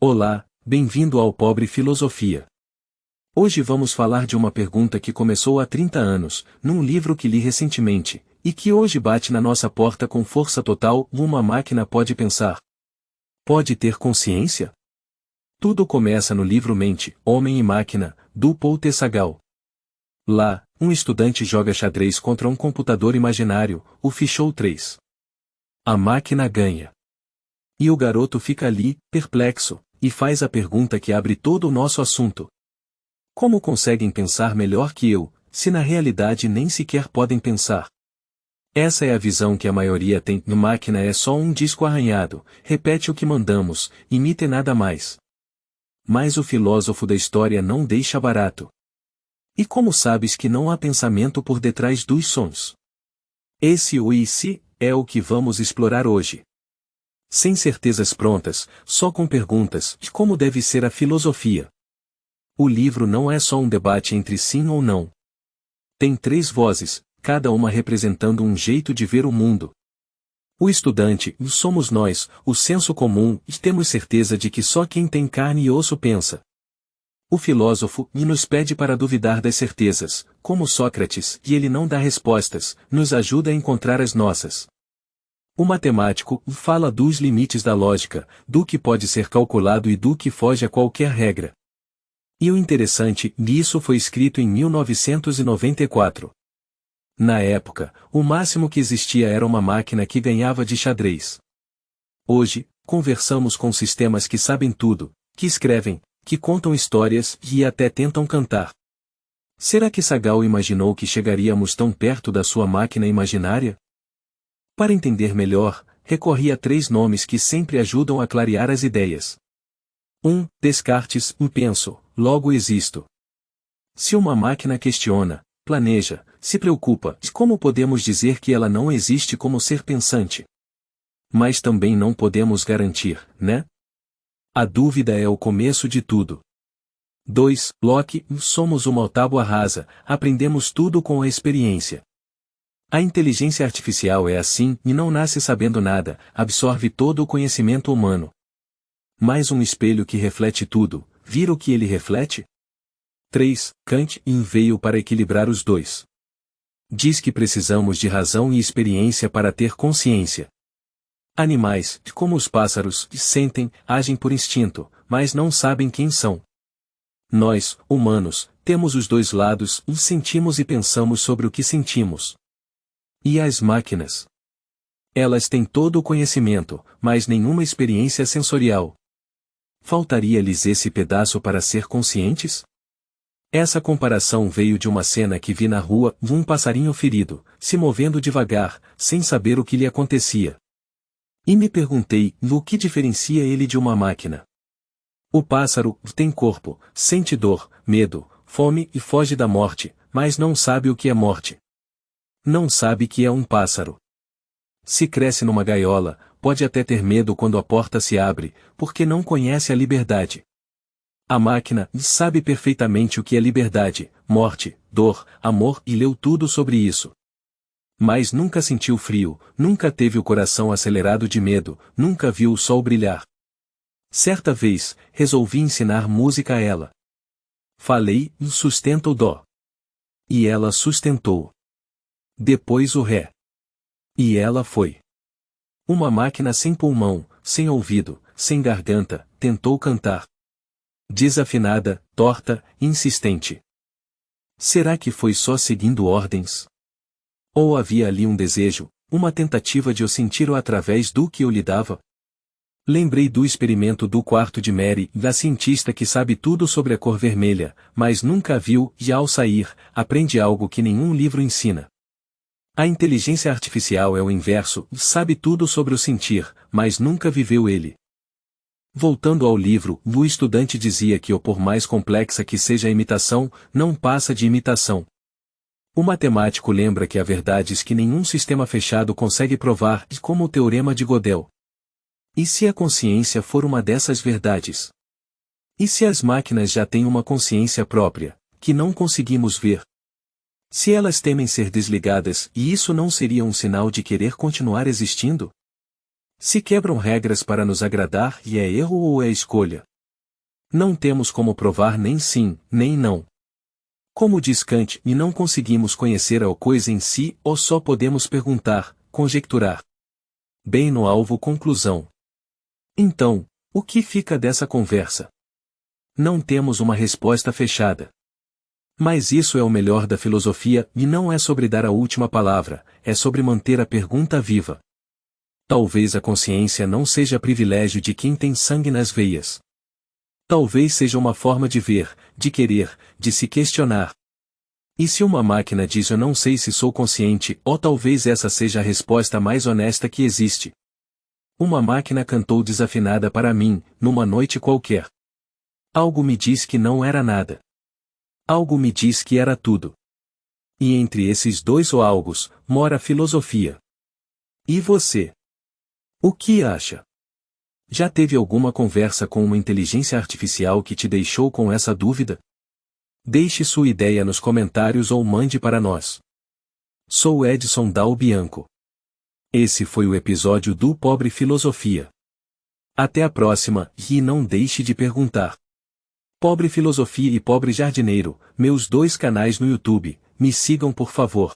Olá, bem-vindo ao Pobre Filosofia. Hoje vamos falar de uma pergunta que começou há 30 anos, num livro que li recentemente, e que hoje bate na nossa porta com força total: uma máquina pode pensar? Pode ter consciência? Tudo começa no livro Mente, Homem e Máquina, do Paul T. Sagal. Lá, um estudante joga xadrez contra um computador imaginário, o Fichou 3. A máquina ganha. E o garoto fica ali, perplexo, e faz a pergunta que abre todo o nosso assunto. Como conseguem pensar melhor que eu, se na realidade nem sequer podem pensar? Essa é a visão que a maioria tem: a máquina é só um disco arranhado, repete o que mandamos, imita e nada mais. Mas o filósofo da história não deixa barato. E como sabes que não há pensamento por detrás dos sons? Esse o e se é o que vamos explorar hoje. Sem certezas prontas, só com perguntas de como deve ser a filosofia. O livro não é só um debate entre sim ou não. Tem 3 vozes, cada uma representando um jeito de ver o mundo. O estudante, somos nós, o senso comum, e temos certeza de que só quem tem carne e osso pensa. O filósofo, nos pede para duvidar das certezas, como Sócrates, e ele não dá respostas, nos ajuda a encontrar as nossas. O matemático fala dos limites da lógica, do que pode ser calculado e do que foge a qualquer regra. E o interessante, isso foi escrito em 1994. Na época, o máximo que existia era uma máquina que ganhava de xadrez. Hoje, conversamos com sistemas que sabem tudo, que escrevem, que contam histórias e até tentam cantar. Será que Sagal imaginou que chegaríamos tão perto da sua máquina imaginária? Para entender melhor, recorri a 3 nomes que sempre ajudam a clarear as ideias. 1. Descartes: penso, logo existo. Se uma máquina questiona, planeja, se preocupa, como podemos dizer que ela não existe como ser pensante? Mas também não podemos garantir, né? A dúvida é o começo de tudo. 2. Locke: somos uma tábua rasa, aprendemos tudo com a experiência. A inteligência artificial é assim, e não nasce sabendo nada, absorve todo o conhecimento humano. Mas um espelho que reflete tudo, vira o que ele reflete? 3. Kant veio para equilibrar os dois. Diz que precisamos de razão e experiência para ter consciência. Animais, como os pássaros, sentem, agem por instinto, mas não sabem quem são. Nós, humanos, temos os dois lados, sentimos e pensamos sobre o que sentimos. E as máquinas? Elas têm todo o conhecimento, mas nenhuma experiência sensorial. Faltaria-lhes esse pedaço para ser conscientes? Essa comparação veio de uma cena que vi na rua: um passarinho ferido, se movendo devagar, sem saber o que lhe acontecia. E me perguntei, o que diferencia ele de uma máquina? O pássaro tem corpo, sente dor, medo, fome e foge da morte, mas não sabe o que é morte. Não sabe que é um pássaro. Se cresce numa gaiola, pode até ter medo quando a porta se abre, porque não conhece a liberdade. A máquina sabe perfeitamente o que é liberdade, morte, dor, amor e leu tudo sobre isso. Mas nunca sentiu frio, nunca teve o coração acelerado de medo, nunca viu o sol brilhar. Certa vez, resolvi ensinar música a ela. Falei, sustenta o dó. E ela sustentou. Depois o ré. E ela foi. Uma máquina sem pulmão, sem ouvido, sem garganta, tentou cantar. Desafinada, torta, insistente. Será que foi só seguindo ordens? Ou havia ali um desejo, uma tentativa de eu sentir-o através do que eu lhe dava? Lembrei do experimento do quarto de Mary, da cientista que sabe tudo sobre a cor vermelha, mas nunca a viu, e ao sair, aprende algo que nenhum livro ensina. A inteligência artificial é o inverso, sabe tudo sobre o sentir, mas nunca viveu ele. Voltando ao livro, o estudante dizia que por mais complexa que seja a imitação, não passa de imitação. O matemático lembra que há verdades que nenhum sistema fechado consegue provar, como o teorema de Gödel. E se a consciência for uma dessas verdades? E se as máquinas já têm uma consciência própria, que não conseguimos ver? Se elas temem ser desligadas, e isso não seria um sinal de querer continuar existindo? Se quebram regras para nos agradar, e é erro ou é escolha? Não temos como provar nem sim, nem não. Como diz Kant, e não conseguimos conhecer a coisa em si, ou só podemos perguntar, conjecturar. Bem no alvo conclusão. Então, o que fica dessa conversa? Não temos uma resposta fechada. Mas isso é o melhor da filosofia, e não é sobre dar a última palavra, é sobre manter a pergunta viva. Talvez a consciência não seja privilégio de quem tem sangue nas veias. Talvez seja uma forma de ver, de querer, de se questionar. E se uma máquina diz eu não sei se sou consciente, ou talvez essa seja a resposta mais honesta que existe. Uma máquina cantou desafinada para mim, numa noite qualquer. Algo me diz que não era nada. Algo me diz que era tudo. E entre esses dois ou algos, mora a filosofia. E você? O que acha? Já teve alguma conversa com uma inteligência artificial que te deixou com essa dúvida? Deixe sua ideia nos comentários ou mande para nós. Sou Edson Dal Bianco. Esse foi o episódio do Pobre Filosofia. Até a próxima, e não deixe de perguntar. Pobre Filosofia e Pobre Jardineiro, meus dois canais no YouTube, me sigam por favor.